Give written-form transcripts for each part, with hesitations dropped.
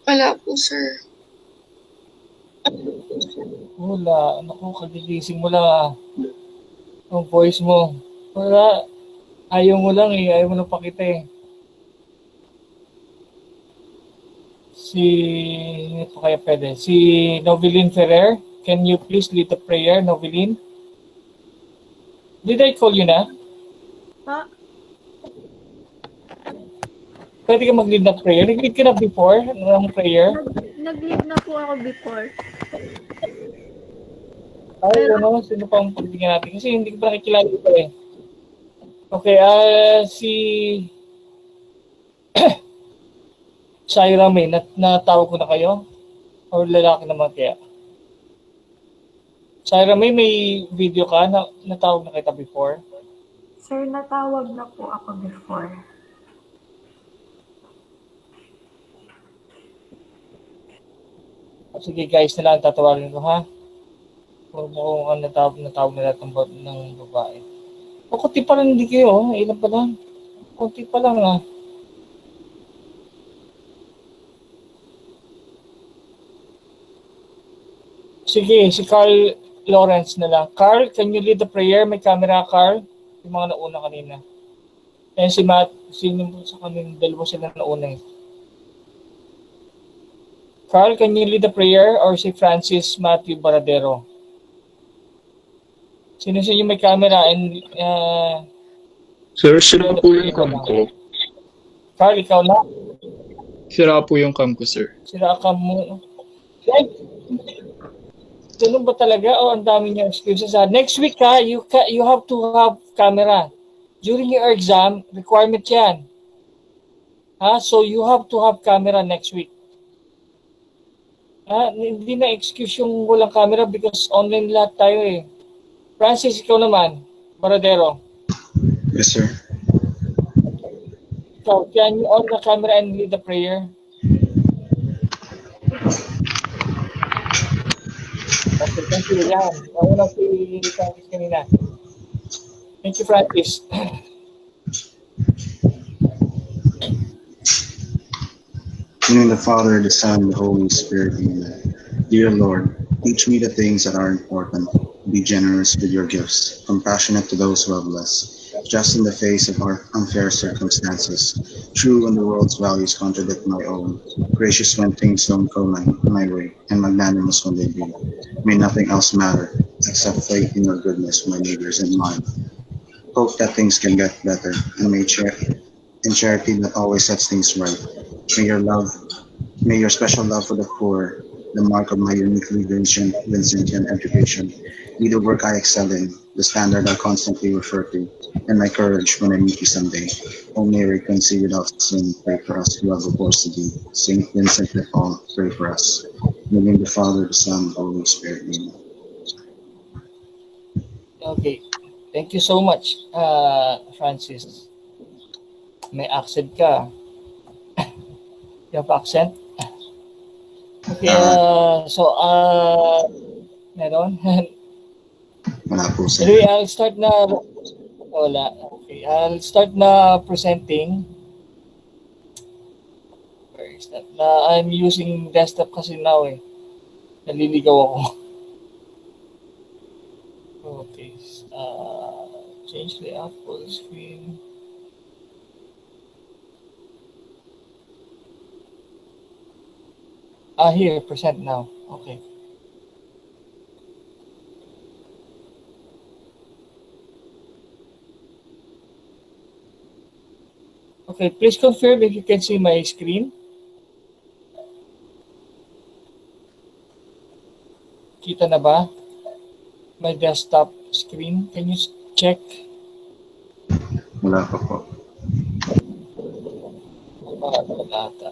Wala po, sir. Wala. Naku, kagigising mo lang ah. Ang voice mo. Wala. Ayaw mo lang eh. Ayaw mo lang pakita eh. Si... Hindi pa kaya pwede. Si Novelin Ferrer. Can you please lead the prayer, Novelin? Did I call you na? Pa, Pwede ka mag-lead na prayer? Nag-lead ka na before ng prayer? nag-leave na po ako before. Ay, Pero, ano? Sino pa ang pagbigyan natin? Kasi hindi ko pa nakikilala ito eh. Okay, si Shaira May, natawag ko na kayo? Or lalaki naman kaya? Shaira may video ka na natawag na kita before? sir, natawag na po ako before. Sige guys, na lang tatawagin ko ha. Huwag mo kung natawag na lahat ng babae. O, kunti pa lang hindi kayo. Ilan pa lang? Kunti pa lang ah. Sige, si Carl Lawrence na lang. Carl, can you lead the prayer? May camera, Carl? Yung mga nauna kanina. Eh si Matt, sino sa kanina, dalawa sila nauna eh. Carl, can you lead the prayer? Or si Francis Matthew Baradero? Sino sa inyo may camera and Sir, sira po yung cam ko. Carl, ikaw na? Sira po yung cam ko, sir. Sira ka mo. Ganun ba talaga? O ang dami niya excuses ha. Next week ha, you have to have camera. During your exam, requirement yan. Ha? So you have to have camera next week. Ha? Hindi na excuse yung walang camera because online lahat tayo eh. Francis, ikaw naman. Baradero. Yes, sir. Ikaw, can you on the camera and lead the prayer? Okay, thank you. Yan. Nauna si Francis kanina. Thank you, Francis. In the name of the Father, the Son, and the Holy Spirit, amen. Dear Lord, teach me the things that are important. Be generous with your gifts, compassionate to those who have less, just in the face of our unfair circumstances, true when the world's values contradict my own, gracious when things don't go my way, and magnanimous when they do. May nothing else matter except faith in your goodness, my neighbors and mine. Hope that things can get better, and in charity that always sets things right. May your love, may your special love for the poor, the mark of my uniquely Vincentian education, be the work I excel in, the standard I constantly refer to, and my courage when I meet you someday. O Mary, conceived without sin, pray for us who have recourse to thee. Saint Vincent de Paul, pray for us. In the name of the Father, the Son, and the Holy Spirit, amen. Okay. Thank you so much, Francis. May accent ka. You have accent? Okay, meron? Wala po, sir. Anyway, I'll start na, wala. Okay, I'll start na presenting. Where is that? I'm using desktop kasi now eh. Naliligaw ako. Okay, change layout full screen. Here, present now. Okay. Okay, please confirm if you can see my screen. Kita na ba? My desktop screen. Can you check? Wala pa po. Wala ata.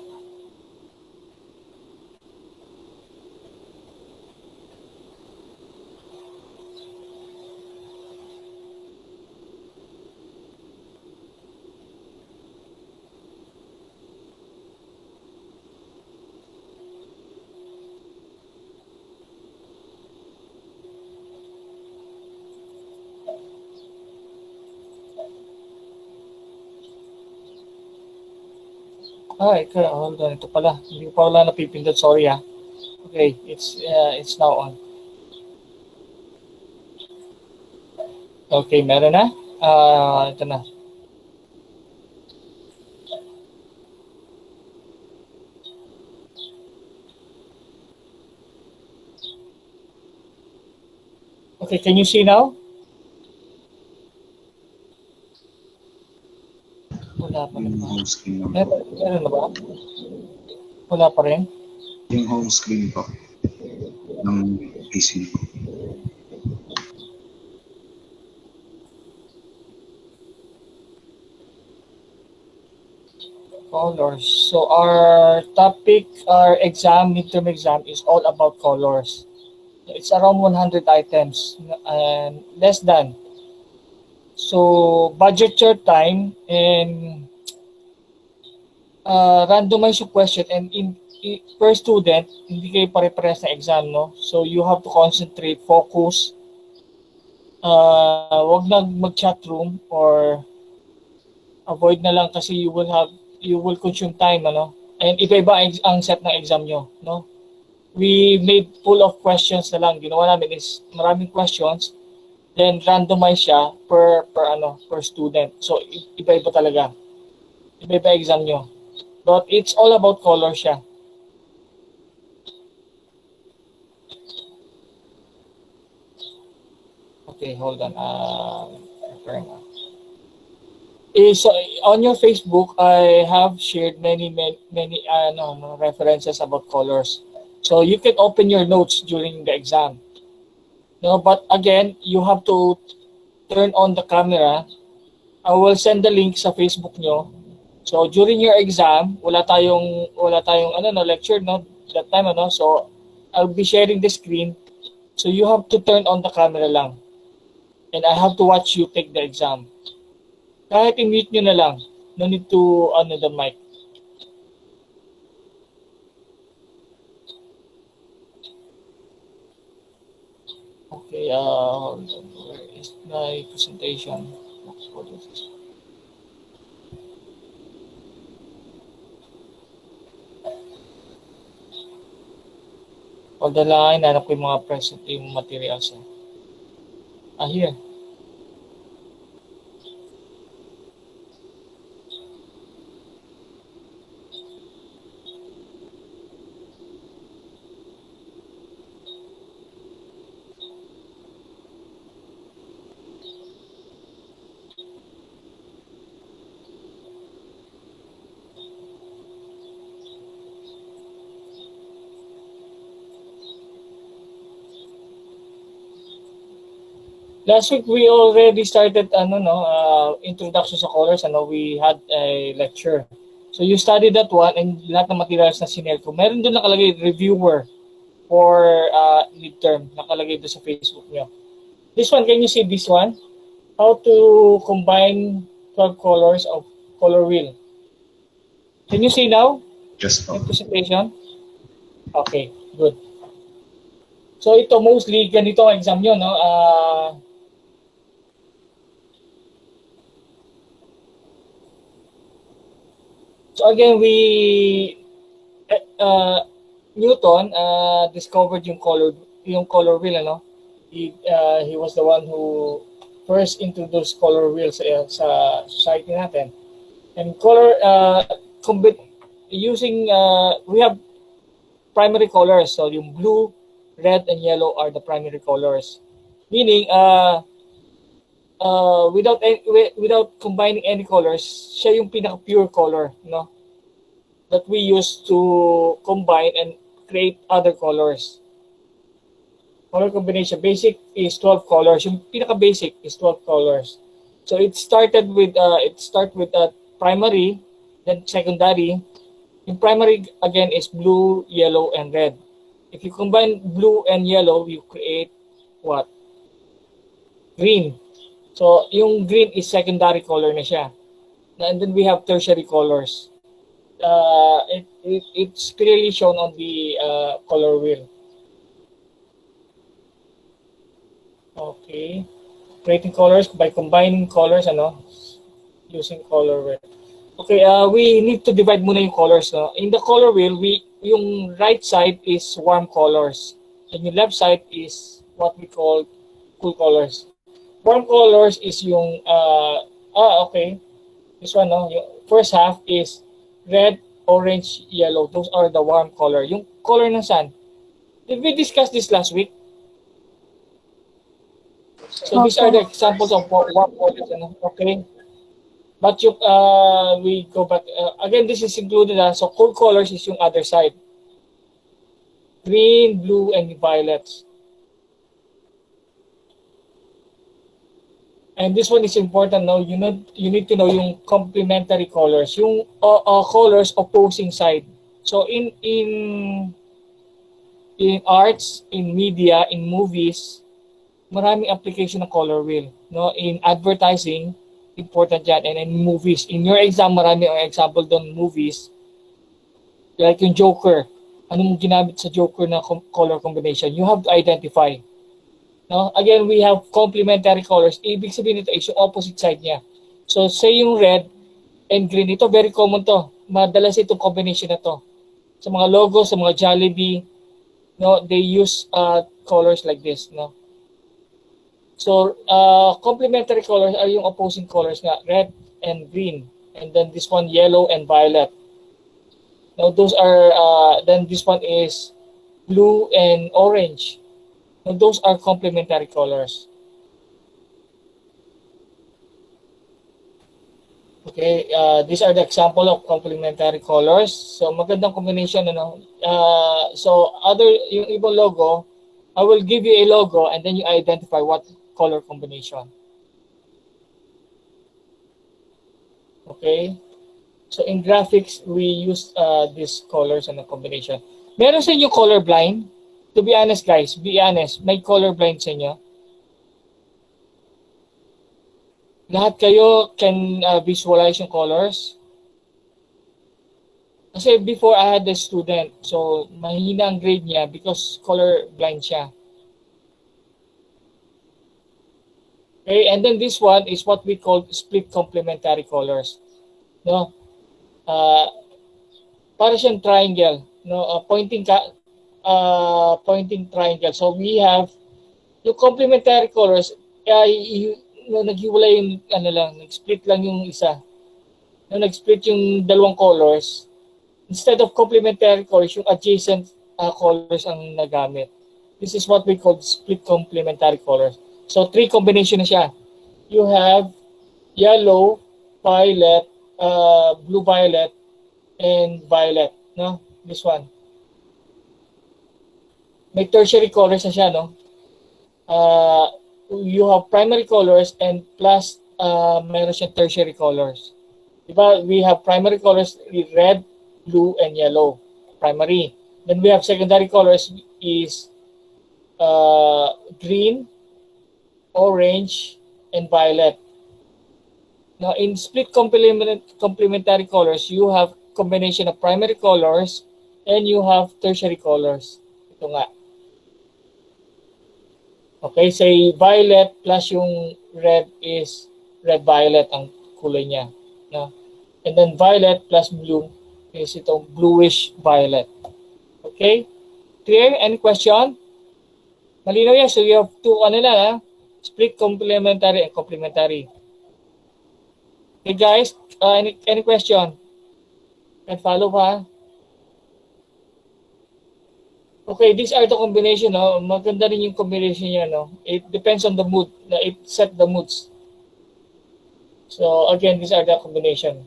Hold on. Ito pala. Hindi ko pa wala napipindot. Sorry ah. Okay, it's now on. Okay, meron na. Ito na. Okay, can you see now? Wala pa rin Yung ba? home screen lang. Meron na ba? Wala pa rin? Yung home screen po ng PC ko. Colors. So our topic, our exam, midterm exam is all about colors. It's around 100 items and less than. So budget your time and randomize your question and per student, hindi kayo pare-parehas na exam, no? So you have to concentrate, focus. Wag na mag-chat room or avoid na lang kasi you will consume time, ano? And iba-iba ang set ng exam nyo, no? We made full of questions na lang. Ginawa namin is maraming questions, then randomize siya per student. So iba-iba talaga. Iba-iba exam nyo. But it's all about color siya. Okay, hold on. So on your Facebook, I have shared many references about colors. So you can open your notes during the exam. No, but again, you have to turn on the camera. I will send the link sa Facebook nyo. So during your exam, wala tayong lecture, no, that time, so I'll be sharing the screen. So you have to turn on the camera lang. And I have to watch you take the exam. Kahit i-mute nyo na lang. No need to the mic. Okay, hold on. Where is my presentation? What is this? Hold the line, hanap ko yung mga present yung materials. Here. Last week we already started introduction sa colors, we had a lecture. So you studied that one and lahat ng materials na sinare ko. Meron doon nakalagay reviewer for midterm, nakalagay doon sa Facebook nyo. This one, can you see this one? How to combine 12 colors of color wheel. Can you see now? Yes po. The presentation? Okay, good. So ito mostly ganito ang exam nyo, no? So again, Newton discovered yung color wheel, He was the one who first introduced color wheels sa society natin. And color we have primary colors. So yung blue, red, and yellow are the primary colors. Meaning without combining any colors, siya yung pinaka-pure color, no? That we use to combine and create other colors. Color combination, basic is 12 colors. Yung pinaka-basic is 12 colors. So it started with primary, then secondary. Yung primary again is blue, yellow, and red. If you combine blue and yellow, you create what? Green. So, yung green is secondary color na siya. And then we have tertiary colors. It's clearly shown on the color wheel. Okay. Creating colors by combining colors, using color wheel. Okay, we need to divide muna yung colors. No? In the color wheel, yung right side is warm colors. And yung left side is what we call cool colors. Warm colors is yung, okay. This one, no? Yung first half is red, orange, yellow. Those are the warm color. Yung color ng sun. Did we discuss this last week? So these are the examples of warm colors. Okay. But you, we go back. Again, this is included. So cool colors is yung other side. Green, blue, and violets. And this one is important. Now you need to know yung complementary colors, yung colors opposing side. So in arts, in media, in movies, maraming application ng color wheel. No, in advertising, important yan, and in movies. In your exam, marami ang example doon movies. Like yung Joker. Anong ginamit sa Joker na color combination? You have to identify. No? Again, we have complementary colors. Ibig sabihin nito is yung opposite side niya. So, say yung red and green. Ito, very common to. Madalas itong combination na to. Sa mga logo, sa mga Jollibee, no, they use colors like this. No? So, complementary colors are yung opposing colors nga, red and green. And then this one, yellow and violet. Now, those are, then this one is blue and orange. Now, those are complementary colors. Okay, these are the example of complementary colors. So, magandang combination, ano. So, yung ibang logo, I will give you a logo and then you identify what color combination. Okay. So, in graphics, we use these colors and the combination. Meron sa inyo color blind? To be honest, guys, be honest, may color blind sa inyo? Lahat kayo can visualize yung colors? Kasi before I had a student, so mahina ang grade niya because color blind siya. Okay, and then this one is what we call split complementary colors. No? Para siyang triangle, no? Pointing triangle. So we have yung complementary colors, naghiwalay yung nag-split lang yung isa. Nag-split yung dalawang colors. Instead of complementary colors, yung adjacent colors ang nagamit. This is what we call split complementary colors. So, 3 combination na siya. You have yellow, violet, blue-violet, and violet. No? This one. May tertiary colors na siya, no? You have primary colors and plus meron siya tertiary colors. Diba? We have primary colors, red, blue, and yellow. Primary. Then we have secondary colors is green, orange, and violet. Now, in split complementary colors, you have combination of primary colors and you have tertiary colors. Ito nga. Okay, say violet plus yung red is red-violet ang kulay niya. No? And then violet plus blue is itong bluish-violet. Okay? Clear? Any question? Malinaw yan. So you have two, split complementary and complementary. Okay, guys? Any question? Can follow pa? Okay, these are the combination. No? Maganda rin yung combination niya. No? It depends on the mood. It set the moods. So again, these are the combination.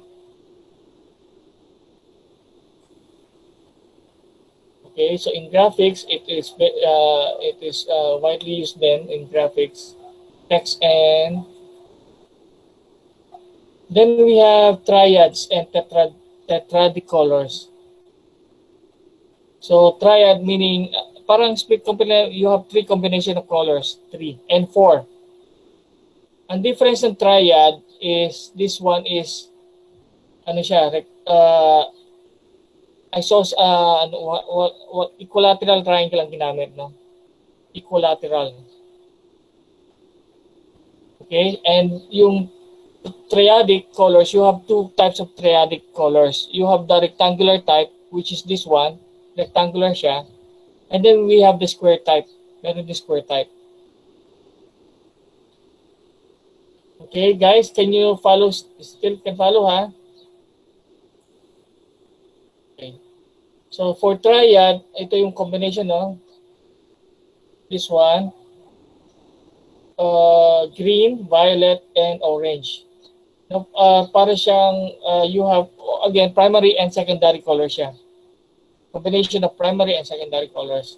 Okay, so in graphics, it is widely used then in graphics, text, and then we have triads and tetradic colors. So triad meaning parang split complement. You have 3 combination of colors, 3 and 4. Ang difference ng triad is this one is what equilateral triangle ang ginamit, no? Equilateral. Okay? And yung triadic colors, you have two types of triadic colors. You have the rectangular type, which is this one, rectangular siya. And then we have the square type. Meron the square type. Okay, guys, can you follow? Still can follow, ha? Okay. So for triad, ito yung combination, no? This one, green, violet, and orange. No, para siyang, you have, again, primary and secondary color siya. Combination of primary and secondary colors.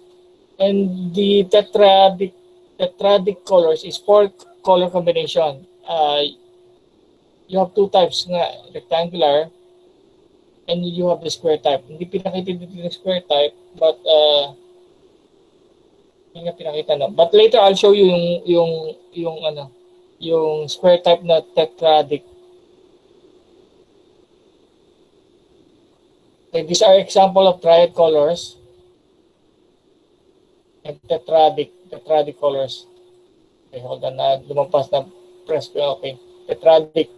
And the tetradic colors is 4 color combination. You have 2 types nga, rectangular, and you have the square type. Hindi pinakita dito yung square type, but hindi nga pinakita, no? But later I'll show you yung square type na tetradic. Okay, these are example of triad colors and tetradic colors. Okay, hold on na, lumampas na press ko. Okay, tetradic.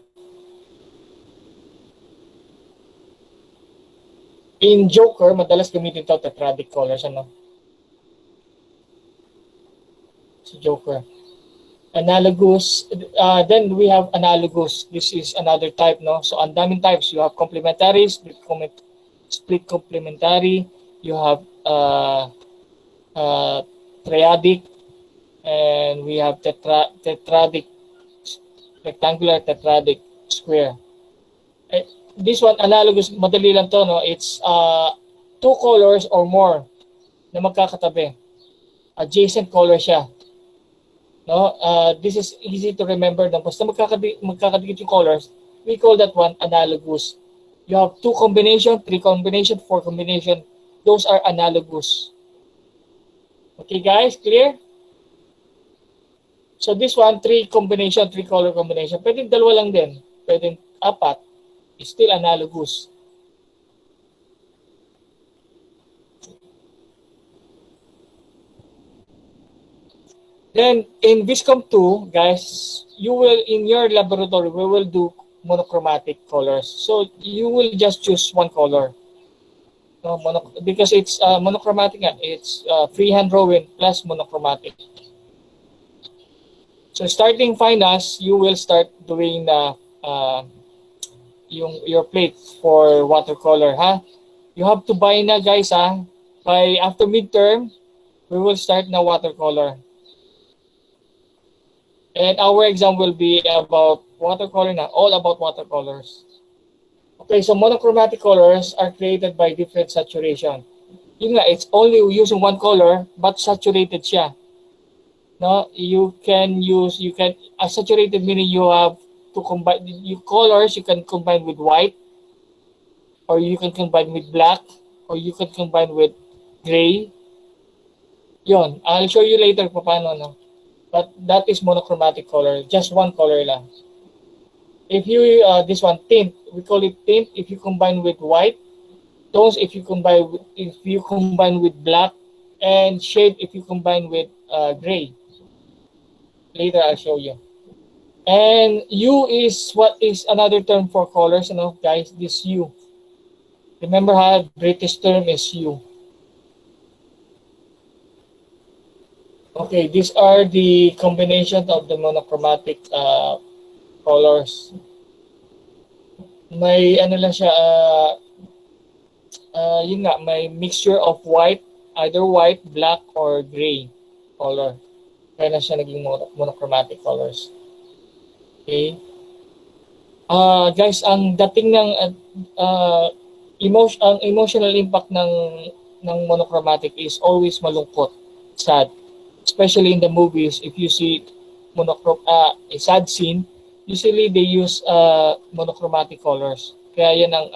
In Joker, madalas gamitin ito, tetradic colors, ano? Si Joker. Analogous, then we have analogous. This is another type, no? So, ang daming types. You have complementary, split complementary, you have triadic, and we have tetradic, rectangular, tetradic, square. This one, analogous, madali lang to, no? It's 2 colors or more na magkakatabi. Adjacent color siya. No? This is easy to remember. Basta magkakadikit yung colors, we call that one analogous. You have 2 combination, 3 combination, 4 combination. Those are analogous. Okay, guys, clear? So this one, 3 combination, 3 color combination. Pwedeng dalawa lang din. Pwedeng 4. It's still analogous. Then in Viscom 2, guys, you will, in your laboratory, we will do monochromatic colors. So you will just choose one color. Because it's monochromatic, it's freehand drawing plus monochromatic. So starting finals, you will start doing the your plate for watercolor, ha? You have to buy na, guys, ha? By after midterm, we will start na watercolor. And our exam will be about watercolor na, all about watercolors. Okay, so monochromatic colors are created by different saturation. Yun nga, it's only using one color, but saturated siya. No, you can saturated meaning you have to combine colors. You can combine with white, or you can combine with black, or you can combine with gray. Yon, I'll show you later paano, no? But that is monochromatic color, just one color lang. If you this one tint, we call it tint. If you combine with white, tones if you combine with black, and shade if you combine with gray. Later I'll show you. And hue is what is another term for colors, you know, guys. This hue. Remember how British term is hue. Okay, these are the combinations of the monochromatic colors. May ano lang siya, yun nga, may mixture of white, either white, black, or gray color. Kaya na siya naging monochromatic colors. Okay. Guys, ang dating ng ang emotional impact ng monochromatic is always malungkot, sad. Especially in the movies, if you see a sad scene, usually they use monochromatic colors. Kaya yan ang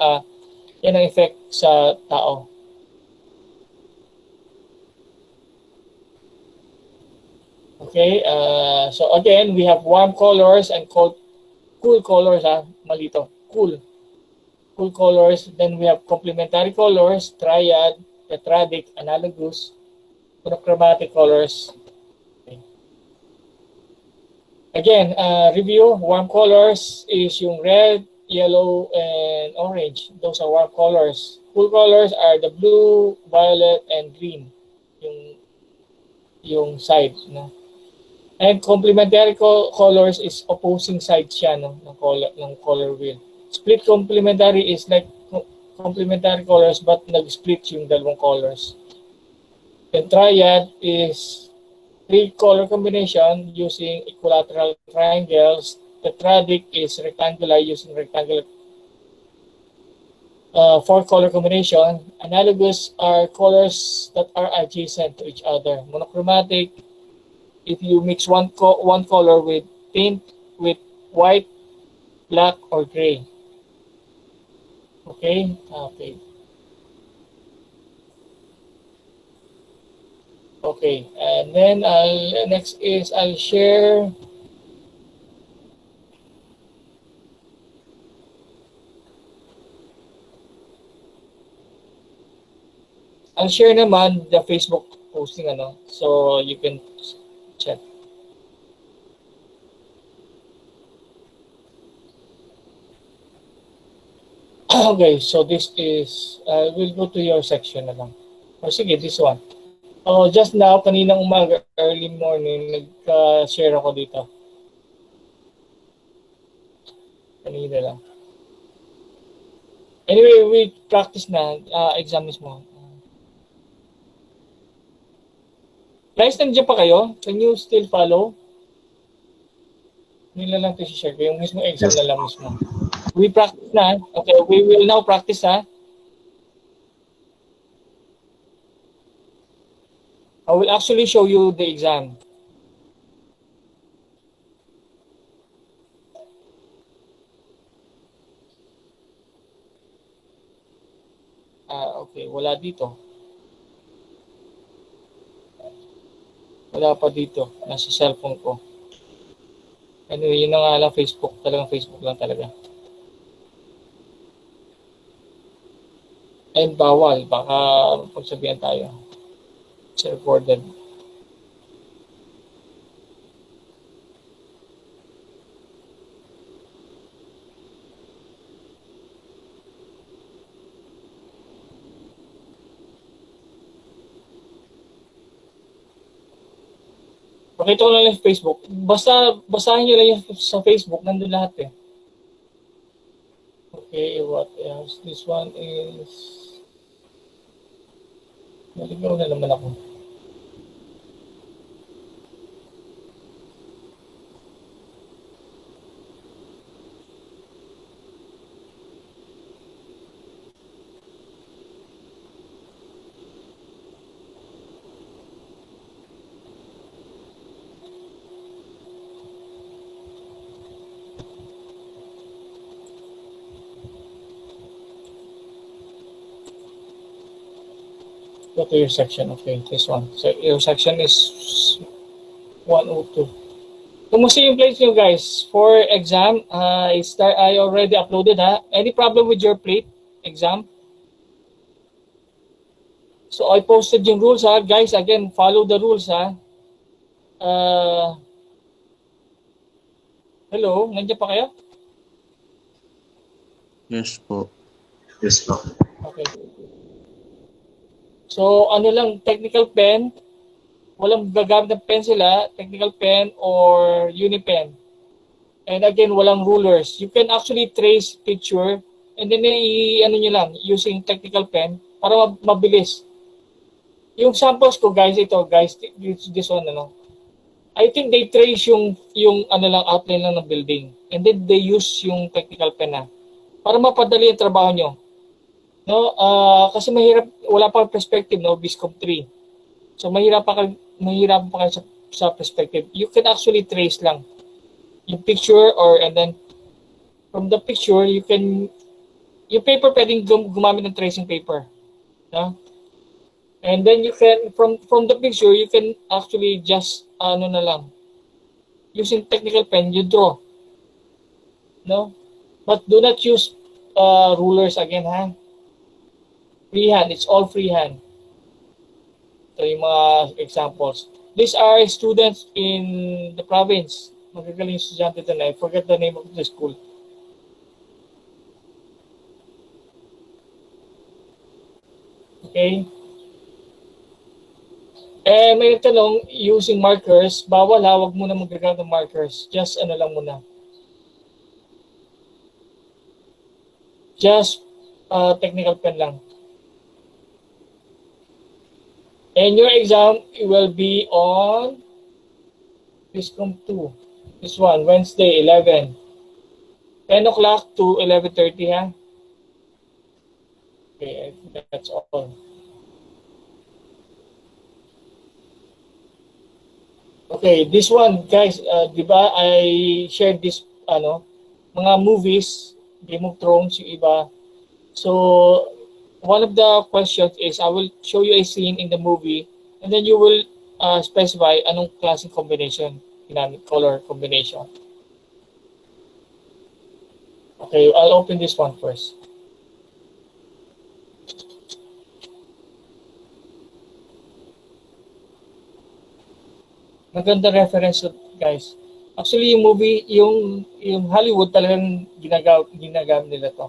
effect sa tao. Okay, so again, we have warm colors and cool colors, malito, cool colors. Then we have complementary colors, triad, tetradic, analogous, monochromatic colors. Okay. Again, review, warm colors is yung red, yellow, and orange. Those are warm colors. Cool colors are the blue, violet, and green. Yung side, no? And complementary colors is opposing sides siya, no? ng color wheel. Split complementary is like complementary colors but nag-split yung dalawang colors. And triad is three color combination using equilateral triangles. Tetradic is rectangular using rectangular four color combination. Analogous are colors that are adjacent to each other. Monochromatic, if you mix one color with paint with white, black, or gray. Okay? Okay. Okay, and then next is I'll share naman the Facebook posting, ano, so you can check. Okay, so this is we'll go to your section na lang. O sige, this one. Oh, just now, kaninang umaga, early morning, nag-share ako dito. Kanina lang. Anyway, we practice na. Exam mismo. Guys, nandiyan pa kayo? Can you still follow? Hindi lang ito share ko. Yung mismo exam na lang mismo. We practice na. Okay, we will now practice, ha? I will actually show you the exam. Okay, wala dito. Wala pa dito. Nasa cellphone ko. Anyway, yun na nga lang Facebook. Talagang Facebook lang talaga. And bawal. Baka pagsabihan tayo. It's recorded. Pakita ko lang yung Facebook. Basahin nyo lang yung sa Facebook. Nandun lahat eh. Okay, what else? This one is... Naligaw na naman ako. Go to your section. Okay, this one. So your section is 102. Kumusta yung plates nyo, guys? For exam, I already uploaded, ha? Any problem with your plate exam? So I posted yung rules, ha? Guys, again, follow the rules, ha? Hello? Nandiyan pa kayo? Yes po. Yes, po. Okay. So, ano lang, technical pen, walang gagamit ng pencil, ha? Technical pen or unipen. And again, walang rulers. You can actually trace picture and then ano nyo lang, using technical pen para mabilis. Yung samples ko, guys, ito, guys, this one, ano. I think they trace yung ano lang, outline lang ng building. And then they use yung technical pen na para mapadali yung trabaho nyo. No, kasi mahirap, wala pa perspective, no, Biscom 3. So mahirap pa kayo sa perspective. You can actually trace lang yung picture and then from the picture you can yung paper pwedeng gumamit ng tracing paper, no? And then you can from the picture you can actually just ano na lang using technical pen you draw, no? But do not use rulers again, ha? Freehand, it's all freehand. Ito yung mga examples. These are students in the province. Magagaling yung estudyante doon. I forget the name of the school. Okay? Eh, may tanong, using markers, bawal ha, wag muna magagamit ng markers. Just ano lang muna. Just technical pen lang. And your exam will be on Viscom 2. This one, Wednesday, 11. 10 o'clock to 11:30, ha? Okay, I think that's all. Okay, this one, guys, di ba, I shared this, mga movies, Game of Thrones, yung iba. So, one of the questions is, I will show you a scene in the movie, and then you will specify anong klaseng combination, color combination. Okay, I'll open this one first. Maganda reference, guys. Actually, yung movie, yung Hollywood talagang ginagamit nila to.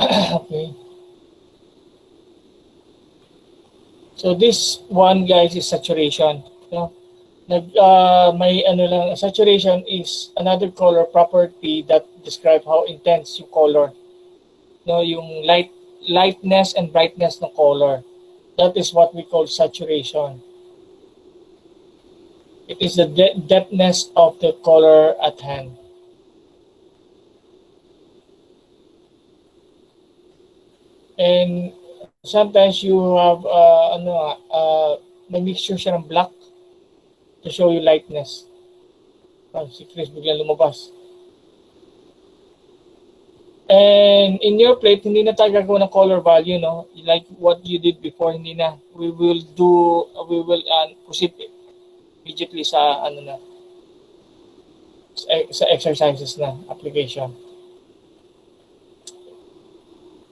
Okay. So this one, guys, is saturation. May ano lang, saturation is another color property that describe how intense yung color. Yung lightness and brightness ng color. That is what we call saturation. It is the depthness of the color at hand. And sometimes you have may mixture siya ng black to show you lightness. Si Chris biglang lumabas. And in your plate, hindi na tayo gagawa ng color value, no? Like what you did before, hindi na. We will proceed immediately sa sa exercises na application.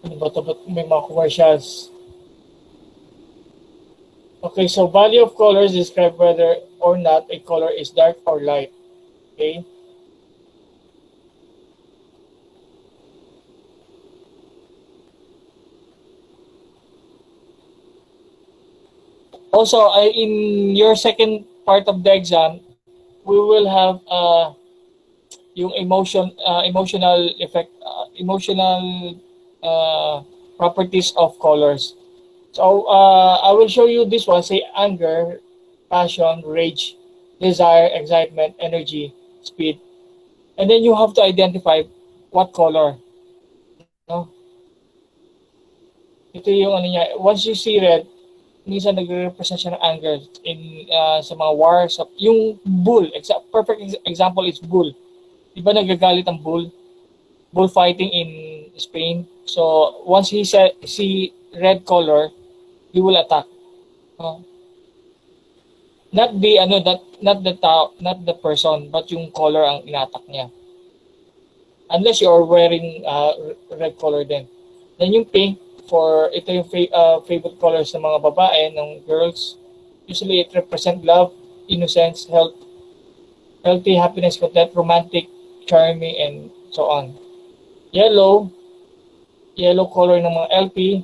Ano ba ito? May mga commercials. Okay, so value of colors describe whether or not a color is dark or light. Okay. Also, in your second part of the exam, we will have yung emotional effect, emotional properties of colors. So I will show you this one. Say anger, passion, rage, desire, excitement, energy, speed, and then you have to identify what color. No? Ito yung ano niya. Once you see red, minsan nagre-represent siya ng anger in sa mga wars. Yung bull, perfect example is bull. Diba nagagalit ang bull? Bullfighting in Spain. So once he see red color, he will attack. Not the person, but yung color ang inattack niya. Unless you are wearing red color din. Then yung pink, ito yung favorite colors ng mga babae, ng girls. Usually it represent love, innocence, healthy, happiness, content, romantic, charming, and so on. Yellow color ng mga LP,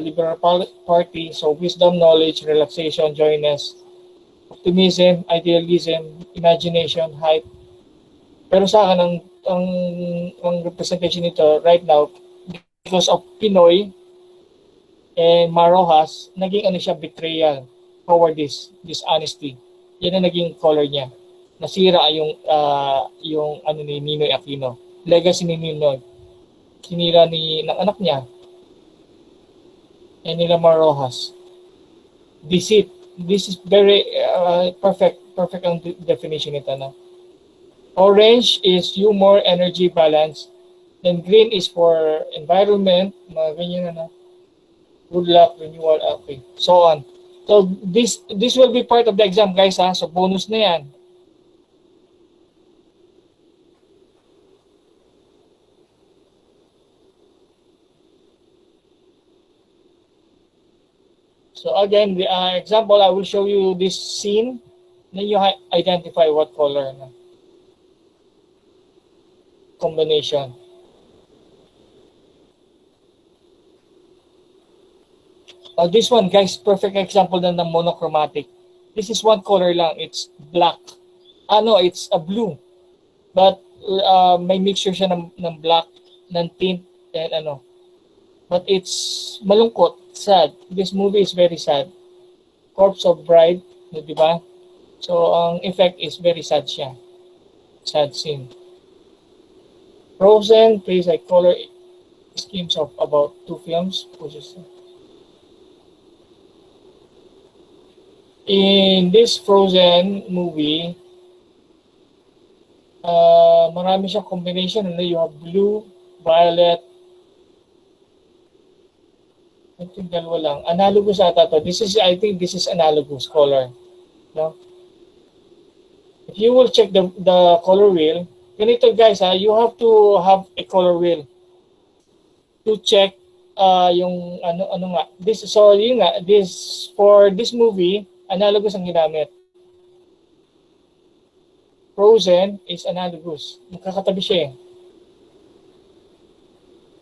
Liberal Party, so wisdom, knowledge, relaxation, joyness, optimism, idealism, imagination, hype. Pero sa akin, ang representation nito right now, because of Pinoy and Marojas, naging ano siya, betrayal, cowardice, dishonesty. Yan ang naging color niya. Nasira yung ano ni Ninoy Aquino. Legacy ni Ninoy. Sinira ng anak niya. And nila Marojas. Deceit. This is very perfect ang definition nito. No? Orange is humor, energy, balance. Then green is for environment, mga ganyan good luck, renewal, okay, so on. So this will be part of the exam, guys, ha? So bonus na yan. So again, the example, I will show you this scene. Then you identify what color na combination. This one, guys, perfect example na ng monochromatic. This is one color lang. It's black. No, it's a blue. But may mixture siya ng black, ng tint, and ano. But it's malungkot, sad. This movie is very sad. Corpse of Bride, di ba? So, ang effect is very sad siya. Sad scene. Frozen plays like color schemes of about 2 films, which is in this Frozen movie, marami siyang combination. You have blue, violet, I think dalawa lang. Analogous ata to. I think this is analogous color. No? If you will check the color wheel, ganito guys, you have to have a color wheel to check yung ano nga. Yun nga, for this movie, analogous ang ginamit. Frozen is analogous. Magkakatabi siya eh.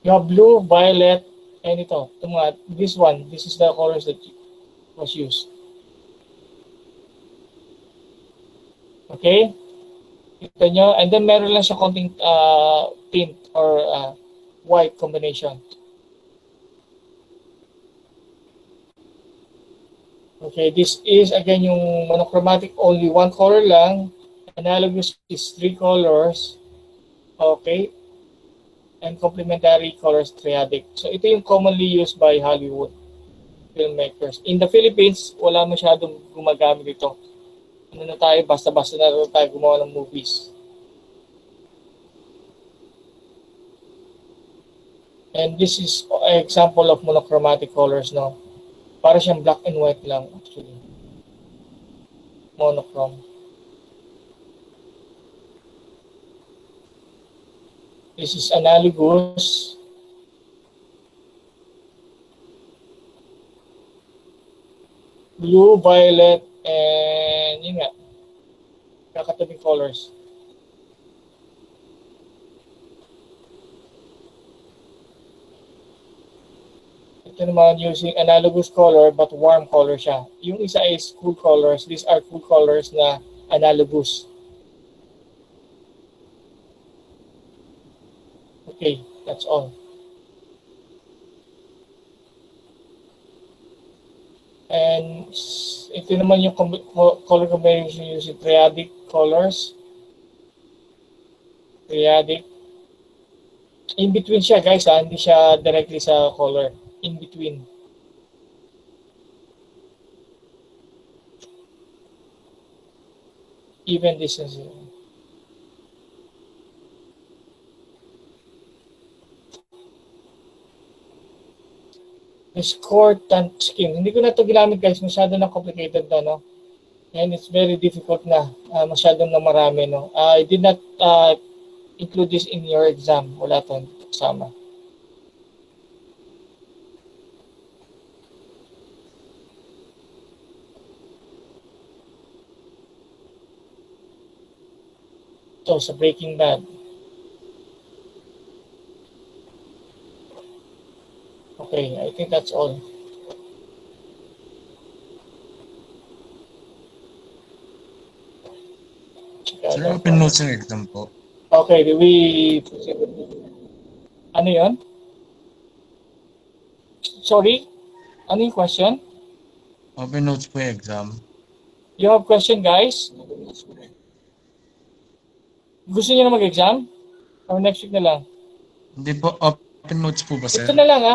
You have blue, violet, and ito. This is the colors that was used. Okay? Ito nyo. And then meron lang siya konting tint or white combination. Okay, this is again yung monochromatic, only one color lang. Analogous is 3 colors. Okay. And complementary colors, triadic. So ito yung commonly used by Hollywood filmmakers. In the Philippines, wala masyadong gumagamit ito. Ano na tayo, basta-basta na tayo gumawa ng movies. And this is an example of monochromatic colors, no? Para siyang black and white lang, actually. Monochrome. This is analogous. Blue, violet, and yun nga. Kakatabing colors. Ito naman using analogous color but warm color siya. Yung isa is cool colors. These are cool colors na analogous. Okay, that's all. And ito naman yung color combination using triadic colors. Triadic. In between siya guys, hindi siya directly sa color. In between. Even distance. This Cortan scheme. Hindi ko na ito ginamit guys. Masyado na complicated na, no? And it's very difficult na. Masyadong na marami, no? I did not include this in your exam. Wala ito kasama. So, sa Breaking Bad. Okay, I think that's all. Sir, open notes yung exam po. Okay, we proceed with it. Ano yun? Sorry? Ano yung question? Open notes po yung exam. You have question, guys? Gusto niyo na mag-exam? Or next week na lang? Hindi po, open notes po ba, sir? Ito na lang,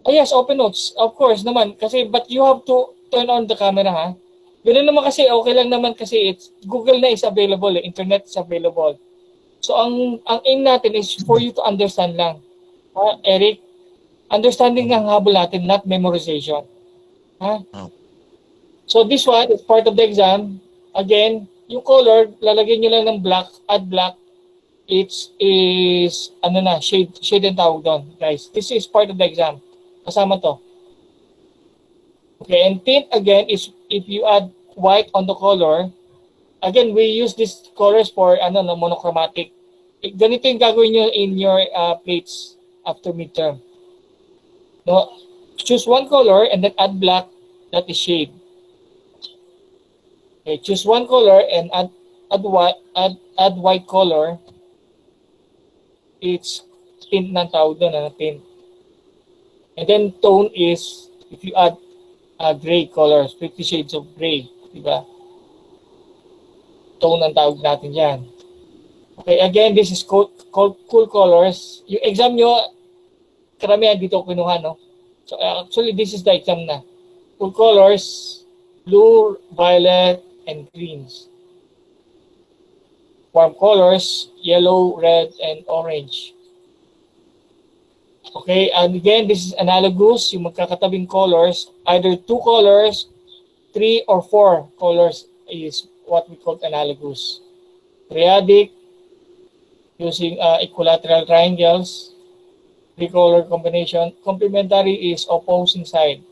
yes, open notes. Of course naman. Kasi, but you have to turn on the camera, ha? Ganun naman kasi, okay lang naman kasi Google na is available, internet is available. So, ang aim natin is for you to understand lang. Eric, understanding ng habol natin, not memorization. Ha? Oh. So, this one is part of the exam. Again, yung color, lalagyan nyo lang ng black, add black. It is, shade and tawag doon, guys. This is part of the exam. Kasama to. Okay, and tint again is if you add white on the color, again, we use these colors for monochromatic. Ganito yung gagawin nyo in your plates after midterm. No, choose one color and then add black, that is shade. Okay, choose one color and add white color. It's tint ng tawag doon, tint. And then tone is, if you add gray colors, 50 shades of gray, diba? Tone ang tawag natin yan. Okay, again, this is cool colors. Yung exam nyo, karamihan dito kinuha, no? So actually, this is the exam na. Cool colors, blue, violet, and greens. Warm colors, yellow, red, and orange. Okay, and again, this is analogous, yung magkakatabing colors, either 2 colors, 3 or 4 colors is what we call analogous. Triadic, using equilateral triangles, 3-color combination. Complementary is opposing side.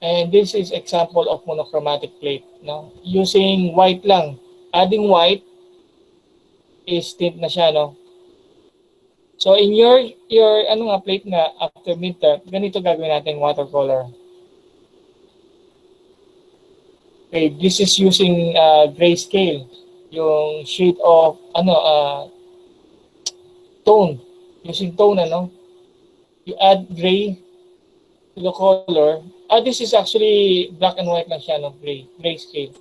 And this is example of monochromatic plate. No? Using white lang. Adding white is tint na siya, no? So in your plate nga after midterm, ganito gagawin natin watercolor. Okay, this is using grayscale, yung shade of tone, using tone, you add gray to the color. This is actually black and white lang siya, no? Grayscale.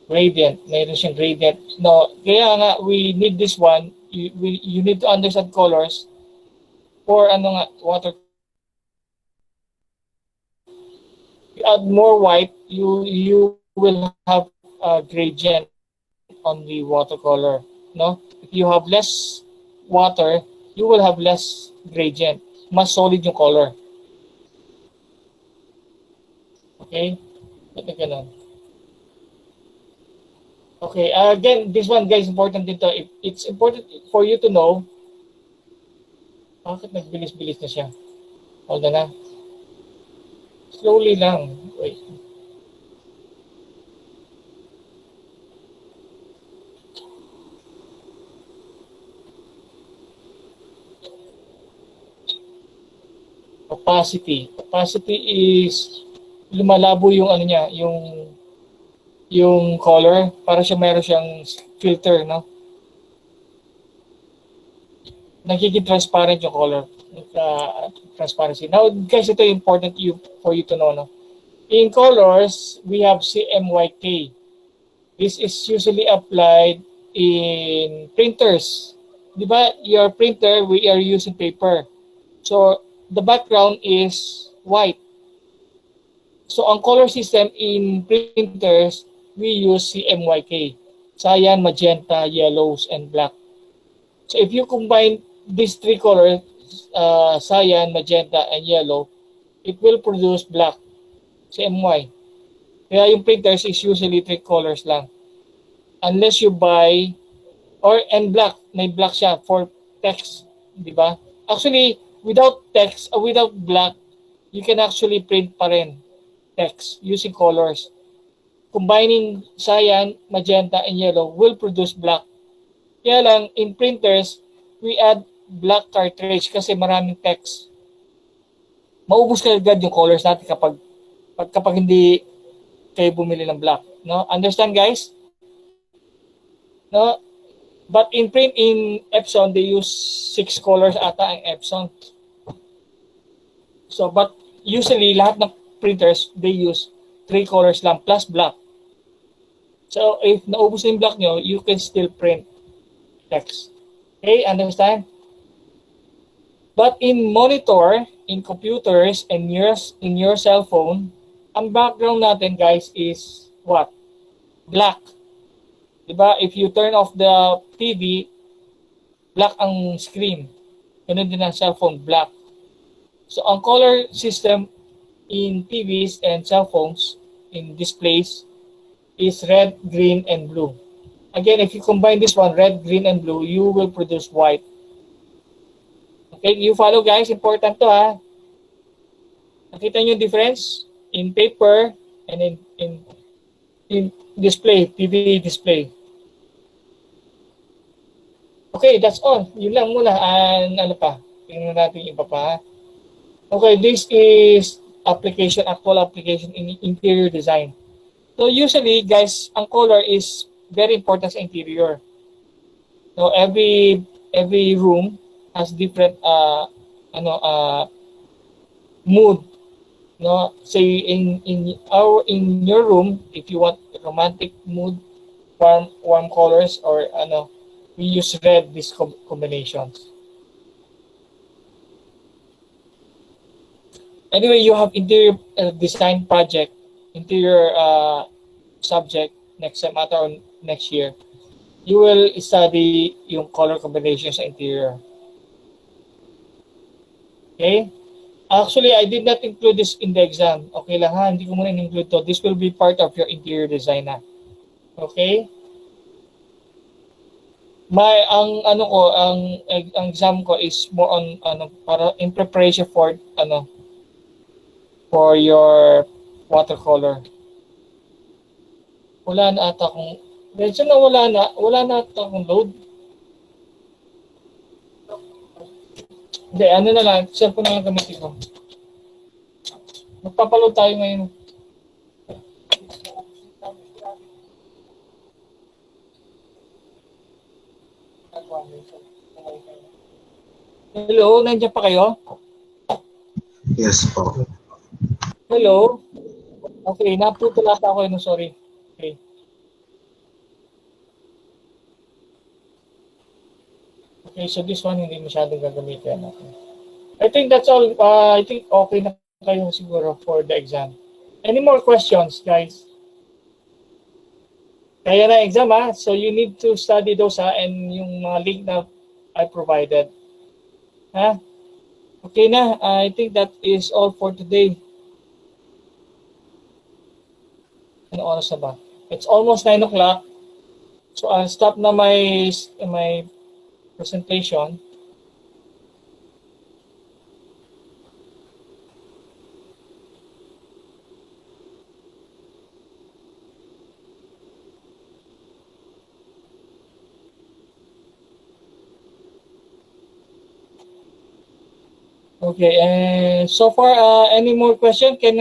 Gradient, mayroon siyang gradient. No, kaya nga we need this one. You need to understand colors for water. You add more white, you will have a gradient on the watercolor. No, if you have less water, you will have less gradient. Mas solid yung color. Okay, ito ganun. Okay, again, this one, guys, important dito. It's important for you to know. Bakit nagbilis-bilis na siya? Hold on na. Slowly lang. Wait. Opacity. Opacity is lumalabo yung niya, yung color, para siya meron siyang filter, no? Nagiging transparent yung color. Transparency. Now, guys, ito important for you to know, no? In colors, we have CMYK. This is usually applied in printers. Di ba? Your printer, we are using paper. So, the background is white. So, ang color system in printers, we use CMYK. Cyan, magenta, yellows, and black. So if you combine these 3 colors, cyan, magenta, and yellow, it will produce black, CMY. Kaya yung printers is usually 3 colors lang. Unless you buy, and black, may black siya for text, di ba? Actually, without text, without black, you can actually print pa rin text using colors. Combining cyan, magenta, and yellow will produce black. Kaya lang, in printers, we add black cartridge kasi maraming text. Maubos ka agad yung colors natin kapag hindi kayo bumili ng black. No? Understand, guys? No? But in Epson, they use 6 colors ata ang Epson. So, but usually, lahat ng printers, they use 3 colors lang plus black. So, if naubos na yung black nyo, you can still print text. Okay, understand? But in monitor, in computers, and in your cell phone, ang background natin, guys, is what? Black. Diba? If you turn off the TV, black ang screen. Ganun din ang cellphone, black. So, ang color system in TVs and cell phones, in displays, is red, green, and blue. Again, if you combine this one, red, green, and blue, you will produce white. Okay, you follow, guys? Important to, ha? Nakita nyo yung difference in paper and in display, TV display. Okay, that's all. Yun lang muna. And ano pa? Tingnan natin yung iba pa. Okay, this is actual application in interior design. So usually, guys, ang color is very important sa interior. So every room has different mood. No, say in your room, if you want romantic mood, warm colors, or we use red, these combinations. Anyway, you have interior design project, interior subject next semester or next year. You will study yung color combination sa interior. Okay? Actually, I did not include this in the exam. Okay lang ha, hindi ko muna include to. This will be part of your interior design na. Okay? Ang exam ko is more on para in preparation for for your watercolor. Wala na ata akong medyo na wala na ata akong load. Hindi, na lang, cellphone na lang gamitin ko. Magpapaload tayo ngayon. Hello, nandiyan pa kayo? Yes po. Hello? Okay, naputula pa ako yun. Sorry. Okay. Okay, so this one hindi masyadong gagamitin. Okay. I think that's all. I think okay na kayo siguro for the exam. Any more questions, guys? Kaya na exam ha? So you need to study those and yung mga link na I provided. Ha? Okay na. I think that is all for today. Ano oras na ba? It's almost 9 o'clock. So I'll stop na my presentation. Okay, and so far, any more question? Can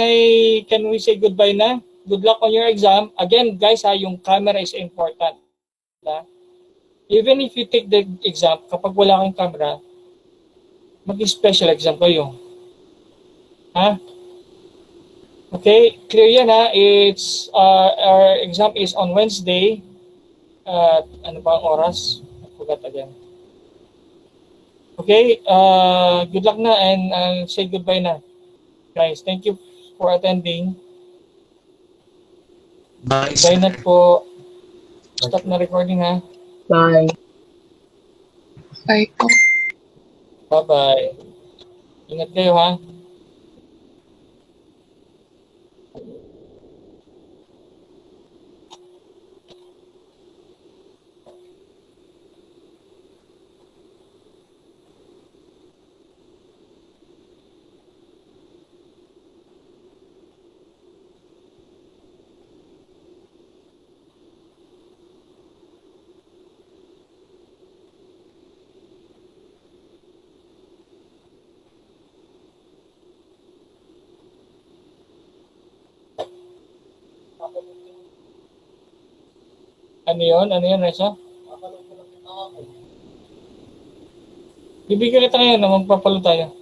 we say goodbye na? Good luck on your exam. Again, guys, yung camera is important. Even if you take the exam, kapag wala kang camera, mag-special exam kayo. Ha? Okay, clear yan ha? It's, our exam is on Wednesday. Ano ba ang oras? I forgot again. Okay, good luck na and say goodbye na. Guys, thank you for attending. Bye. Bye na po. Stop na recording ha. Bye. Bye po. Bye-bye. Ingat kayo ha. Ano yun? Ano yun, Reza? Bibigyan kita ngayon na magpapalo tayo.